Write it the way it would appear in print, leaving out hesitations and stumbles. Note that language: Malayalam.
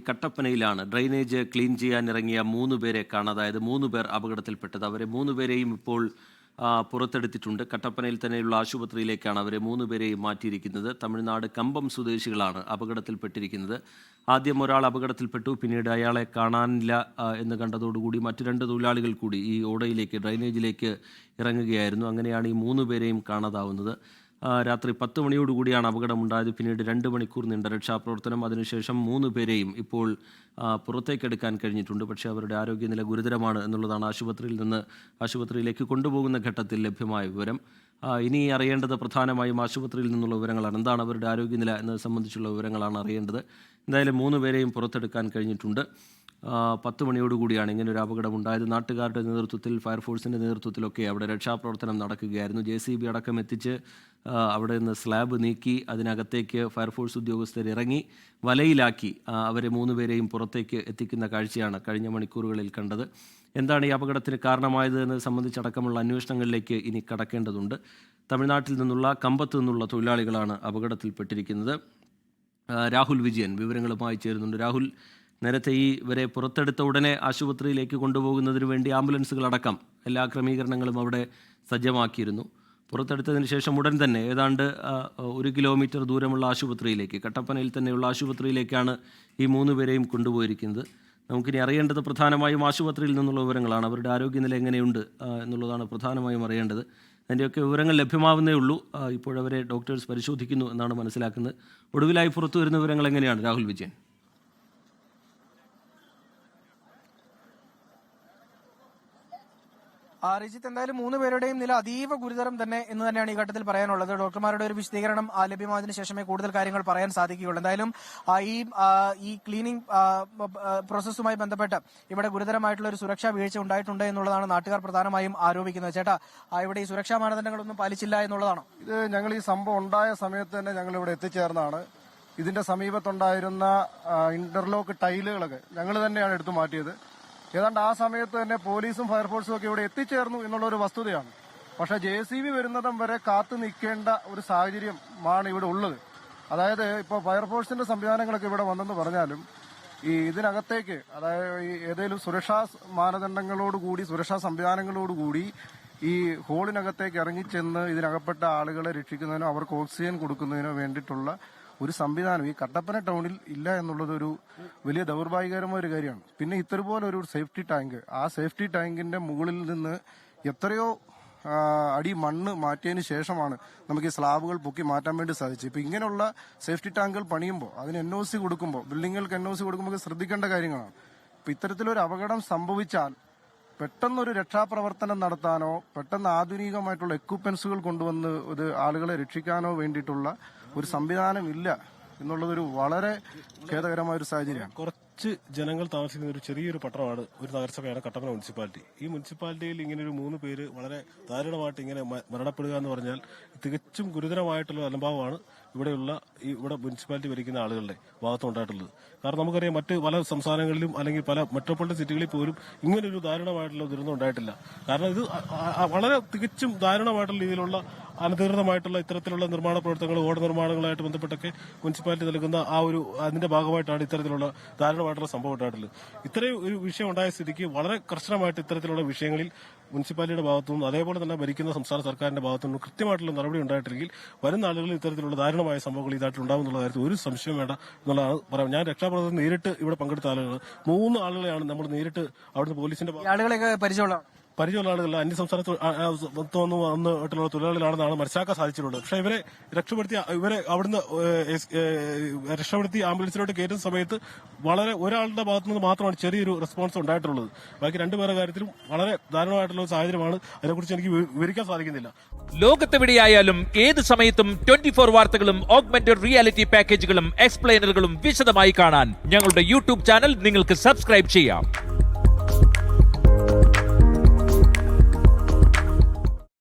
കട്ടപ്പനയിലാണ് ഡ്രെയിനേജ് ക്ലീൻ ചെയ്യാൻ ഇറങ്ങിയ 3 പേരെ കാണാതായത്. 3 പേർ അപകടത്തിൽപ്പെട്ടത്. അവരെ 3 പേരെയും ഇപ്പോൾ പുറത്തെടുത്തിട്ടുണ്ട്. കട്ടപ്പനയിൽ തന്നെയുള്ള ആശുപത്രിയിലേക്കാണ് അവരെ 3 പേരെയും മാറ്റിയിരിക്കുന്നത്. തമിഴ്നാട് കമ്പം സ്വദേശികളാണ് അപകടത്തിൽപ്പെട്ടിരിക്കുന്നത്. ആദ്യം ഒരാൾ അപകടത്തിൽപ്പെട്ടു, പിന്നീട് അയാളെ കാണാനില്ല എന്ന് കണ്ടതോടുകൂടി മറ്റു 2 തൊഴിലാളികൾ കൂടി ഈ ഓടയിലേക്ക് ഡ്രെയിനേജിലേക്ക് ഇറങ്ങുകയായിരുന്നു. അങ്ങനെയാണ് ഈ 3 പേരെയും കാണാതാവുന്നത്. രാത്രി 10 മണിയോടുകൂടിയാണ് അപകടമുണ്ടായത്. പിന്നീട് 2 മണിക്കൂർ നീണ്ട രക്ഷാപ്രവർത്തനം. അതിനുശേഷം 3 പേരെയും ഇപ്പോൾ പുറത്തേക്കെടുക്കാൻ കഴിഞ്ഞിട്ടുണ്ട്. പക്ഷേ അവരുടെ ആരോഗ്യനില ഗുരുതരമാണ് എന്നുള്ളതാണ് ആശുപത്രിയിലേക്ക് കൊണ്ടുപോകുന്ന ഘട്ടത്തിൽ ലഭ്യമായ വിവരം. ഇനി അറിയേണ്ടത് പ്രധാനമായും ആശുപത്രിയിൽ നിന്നുള്ള വിവരങ്ങളാണ്. എന്താണ് അവരുടെ ആരോഗ്യനില എന്നത് സംബന്ധിച്ചുള്ള വിവരങ്ങളാണ് അറിയേണ്ടത്. എന്തായാലും 3 പേരെയും പുറത്തെടുക്കാൻ കഴിഞ്ഞിട്ടുണ്ട്. 10 മണിയോടുകൂടിയാണ് ഇങ്ങനൊരു അപകടമുണ്ടായത്. നാട്ടുകാരുടെ നേതൃത്വത്തിൽ, ഫയർഫോഴ്സിൻ്റെ നേതൃത്വത്തിലൊക്കെ അവിടെ രക്ഷാപ്രവർത്തനം നടക്കുകയായിരുന്നു. JCB അടക്കം എത്തിച്ച് അവിടെ നിന്ന് സ്ലാബ് നീക്കി അതിനകത്തേക്ക് ഫയർഫോഴ്സ് ഉദ്യോഗസ്ഥർ ഇറങ്ങി വലയിലാക്കി അവരെ 3 പേരെയും പുറത്തേക്ക് എത്തിക്കുന്ന കാഴ്ചയാണ് കഴിഞ്ഞ മണിക്കൂറുകളിൽ കണ്ടത്. എന്താണ് ഈ അപകടത്തിന് കാരണമായത് എന്നത് സംബന്ധിച്ചടക്കമുള്ള അന്വേഷണങ്ങളിലേക്ക് ഇനി കടക്കേണ്ടതുണ്ട്. തമിഴ്നാട്ടിൽ നിന്നുള്ള കമ്പത്ത് നിന്നുള്ള തൊഴിലാളികളാണ് അപകടത്തിൽപ്പെട്ടിരിക്കുന്നത്. രാഹുൽ വിജയൻ വിവരങ്ങളുമായി ചേരുന്നുണ്ട്. രാഹുൽ, നേരത്തെ ഇവരെ പുറത്തെടുത്ത ഉടനെ ആശുപത്രിയിലേക്ക് കൊണ്ടുപോകുന്നതിന് വേണ്ടി ആംബുലൻസുകളടക്കം എല്ലാ ക്രമീകരണങ്ങളും അവിടെ സജ്ജമാക്കിയിരുന്നു. പുറത്തെടുത്തതിന് ശേഷം ഉടൻ തന്നെ ഏതാണ്ട് 1 കിലോമീറ്റർ ദൂരമുള്ള ആശുപത്രിയിലേക്ക്, കട്ടപ്പനയിൽ തന്നെയുള്ള ആശുപത്രിയിലേക്കാണ് ഈ 3 പേരെയും കൊണ്ടുപോയിരിക്കുന്നത്. നമുക്കിനി അറിയേണ്ടത് പ്രധാനമായും ആശുപത്രിയിൽ നിന്നുള്ള വിവരങ്ങളാണ്. അവരുടെ ആരോഗ്യനില എങ്ങനെയുണ്ട് എന്നുള്ളതാണ് പ്രധാനമായും അറിയേണ്ടത്. അതിൻ്റെയൊക്കെ വിവരങ്ങൾ ലഭ്യമാവുന്നേ ഉള്ളൂ. ഇപ്പോഴവരെ ഡോക്ടേഴ്സ് പരിശോധിക്കുന്നു എന്നാണ് മനസ്സിലാക്കുന്നത്. ഒടുവിലായി പുറത്തു വരുന്ന വിവരങ്ങൾ എങ്ങനെയാണ് രാഹുൽ വിജയൻ? റിജിത്ത്, എന്തായാലും 3 പേരുടെയും നില അതീവ ഗുരുതരം തന്നെ എന്ന് തന്നെയാണ് ഈ ഘട്ടത്തിൽ പറയാനുള്ളത്. ഡോക്ടർമാരുടെ ഒരു വിശദീകരണം ലഭ്യമായതിനു ശേഷമേ കൂടുതൽ കാര്യങ്ങൾ പറയാൻ സാധിക്കുകയുള്ളൂ. എന്തായാലും ഈ ക്ലീനിങ് പ്രോസസ്സുമായി ബന്ധപ്പെട്ട് ഇവിടെ ഗുരുതരമായിട്ടുള്ള ഒരു സുരക്ഷാ വീഴ്ച ഉണ്ടായിട്ടുണ്ട് എന്നുള്ളതാണ് നാട്ടുകാർ പ്രധാനമായും ആരോപിക്കുന്നത്. ചേട്ടാ, ഇവിടെ ഈ സുരക്ഷാ മാനദണ്ഡങ്ങളൊന്നും പാലിച്ചില്ല എന്നുള്ളതാണോ? ഇത് ഞങ്ങൾ ഈ സംഭവം ഉണ്ടായ സമയത്ത് തന്നെ ഞങ്ങൾ ഇവിടെ എത്തിച്ചേർന്നാണ്. ഇതിന്റെ സമീപത്തുണ്ടായിരുന്ന ഇന്റർലോക്ക് ടൈലുകളൊക്കെ ഞങ്ങൾ തന്നെയാണ് എടുത്തു മാറ്റിയത്. ഏതാണ്ട് ആ സമയത്ത് തന്നെ പോലീസും ഫയർഫോഴ്സും ഒക്കെ ഇവിടെ എത്തിച്ചേർന്നു എന്നുള്ള ഒരു വസ്തുതയാണ്. പക്ഷേ JCB വരുന്നതും വരെ കാത്തു നിൽക്കേണ്ട ഒരു സാഹചര്യമാണ് ഇവിടെ ഉള്ളത്. അതായത് ഇപ്പോൾ ഫയർഫോഴ്സിന്റെ സംവിധാനങ്ങളൊക്കെ ഇവിടെ വന്നെന്ന് പറഞ്ഞാലും ഇതിനകത്തേക്ക്, അതായത് ഏതെങ്കിലും സുരക്ഷാ മാനദണ്ഡങ്ങളോടുകൂടി, സുരക്ഷാ സംവിധാനങ്ങളോടുകൂടി ഈ ഹോളിനകത്തേക്ക് ഇറങ്ങിച്ചെന്ന് ഇതിനകപ്പെട്ട ആളുകളെ രക്ഷിക്കുന്നതിനോ അവർക്ക് ഓക്സിജൻ കൊടുക്കുന്നതിനോ വേണ്ടിയിട്ടുള്ള ഒരു സംവിധാനം ഈ കട്ടപ്പന ടൗണിൽ ഇല്ല എന്നുള്ളത് ഒരു വലിയ ദൗർഭാഗ്യകരമായ ഒരു കാര്യമാണ്. പിന്നെ ഇത്തരപോലെ ഒരു സേഫ്റ്റി ടാങ്ക്, ആ സേഫ്റ്റി ടാങ്കിന്റെ മുകളിൽ നിന്ന് എത്രയോ അടി മണ്ണ് മാറ്റിയതിന് ശേഷമാണ് നമുക്ക് ഈ സ്ലാബുകൾ പൊക്കി മാറ്റാൻ വേണ്ടി സാധിച്ചത്. ഇപ്പൊ ഇങ്ങനെയുള്ള സേഫ്റ്റി ടാങ്കുകൾ പണിയുമ്പോൾ, അതിന് NOC കൊടുക്കുമ്പോൾ, ബിൽഡിങ്ങുകൾക്ക് NOC കൊടുക്കുമ്പോൾ ശ്രദ്ധിക്കേണ്ട കാര്യങ്ങളാണ്. ഇപ്പൊ ഇത്തരത്തിലൊരു അപകടം സംഭവിച്ചാൽ പെട്ടെന്നൊരു രക്ഷാപ്രവർത്തനം നടത്താനോ പെട്ടെന്ന് ആധുനികമായിട്ടുള്ള എക്യുപ്മെന്റ്സുകൾ കൊണ്ടുവന്ന് ഇത് ആളുകളെ രക്ഷിക്കാനോ വേണ്ടിയിട്ടുള്ള ഒരു സംവിധാനം ഇല്ല എന്നുള്ളതൊരു വളരെ ഖേദകരമായ ഒരു സാഹചര്യമാണ്. കുറച്ച് ജനങ്ങൾ താമസിക്കുന്ന ഒരു ചെറിയൊരു പട്ടണമാണ്, ഒരു നഗരസഭയാണ് കട്ടപ്പന മുനിസിപ്പാലിറ്റി. ഈ മുനിസിപ്പാലിറ്റിയിൽ ഇങ്ങനെ ഒരു 3 പേര് വളരെ ദാരുണമായിട്ട് ഇങ്ങനെ മരണപ്പെടുക എന്ന് പറഞ്ഞാൽ തികച്ചും ഗുരുതരമായിട്ടുള്ള അനുഭവമാണ് ഇവിടെ മുനിസിപ്പാലിറ്റി ഭരിക്കുന്ന ആളുകളുടെ ഭാഗത്തുണ്ടായിട്ടുള്ളത്. കാരണം നമുക്കറിയാം, മറ്റ് പല സംസ്ഥാനങ്ങളിലും അല്ലെങ്കിൽ പല മെട്രോപൊളിറ്റൻ സിറ്റികളിൽ പോലും ഇങ്ങനൊരു ദാരുണമായിട്ടുള്ള ദുരന്തം ഉണ്ടായിട്ടില്ല. കാരണം ഇത് വളരെ തികച്ചും ദാരുണമായിട്ടുള്ള രീതിയിലുള്ള അനധികൃതമായിട്ടുള്ള ഇത്തരത്തിലുള്ള നിർമ്മാണ പ്രവർത്തനങ്ങൾ, ഓട നിർമ്മാണങ്ങളായിട്ട് ബന്ധപ്പെട്ടൊക്കെ മുനിസിപ്പാലിറ്റി നൽകുന്ന അതിന്റെ ഭാഗമായിട്ടാണ് ഇത്തരത്തിലുള്ള ദാരുണമായിട്ടുള്ള സംഭവം ഉണ്ടായിട്ടുള്ളത്. ഇത്രയും ഒരു വിഷയം ഉണ്ടായ സ്ഥിതിക്ക് വളരെ കർശനമായിട്ട് ഇത്തരത്തിലുള്ള വിഷയങ്ങളിൽ മുനിസിപ്പാലിറ്റിയുടെ ഭാഗത്തുനിന്നും അതേപോലെ തന്നെ ഭരിക്കുന്ന സംസ്ഥാന സർക്കാരിന്റെ ഭാഗത്തുനിന്നും കൃത്യമായിട്ടുള്ള നടപടി ഉണ്ടായിട്ടില്ലെങ്കിൽ വരുന്ന ആളുകളിൽ ഇത്തരത്തിലുള്ള ദാരുണമായ സംഭവങ്ങൾ ഇതായിട്ടുണ്ടാവും എന്നുള്ള കാര്യത്തിൽ ഒരു സംശയം വേണ്ട എന്നുള്ളതാണ് പറയാം. ഞാൻ രക്ഷാപ്രവർത്തനം നേരിട്ട് ഇവിടെ പങ്കെടുത്ത ആളുകൾ 3 ആളുകളെയാണ് നമ്മൾ നേരിട്ട് അവിടുന്ന് പോലീസിന്റെ ആളുകളെയൊക്കെ പരിചയമുള്ള ആളുകളല്ല, അന്യസംസ്ഥാനത്ത് വന്നിട്ടുള്ള തൊഴിലാളികളാണെന്നാണ് മനസ്സിലാക്കാൻ സാധിച്ചിട്ടുള്ളത്. പക്ഷേ ഇവരെ അവിടുന്ന് രക്ഷപ്പെടുത്തി ആംബുലൻസിലോട്ട് കയറ്റുന്ന സമയത്ത് വളരെ ഒരാളുടെ ഭാഗത്തുനിന്ന് മാത്രമാണ് ചെറിയൊരു റെസ്പോൺസ് ഉണ്ടായിട്ടുള്ളത്. ബാക്കി 2 പേരുടെ കാര്യത്തിലും വളരെ ദാരുണമായിട്ടുള്ള സാഹചര്യമാണ്. അതിനെക്കുറിച്ച് എനിക്ക് വിവരിക്കാൻ സാധിക്കുന്നില്ല. ലോകത്തെവിടെയായാലും ഏത് സമയത്തും 24 വാർത്തകളും ഓഗ്മെന്റഡ് റിയാലിറ്റി പാക്കേജുകളും എക്സ്പ്ലെയിനറുകളും വിശദമായി കാണാൻ ഞങ്ങളുടെ YouTube ചാനൽ നിങ്ങൾക്ക് സബ്സ്ക്രൈബ് ചെയ്യാം.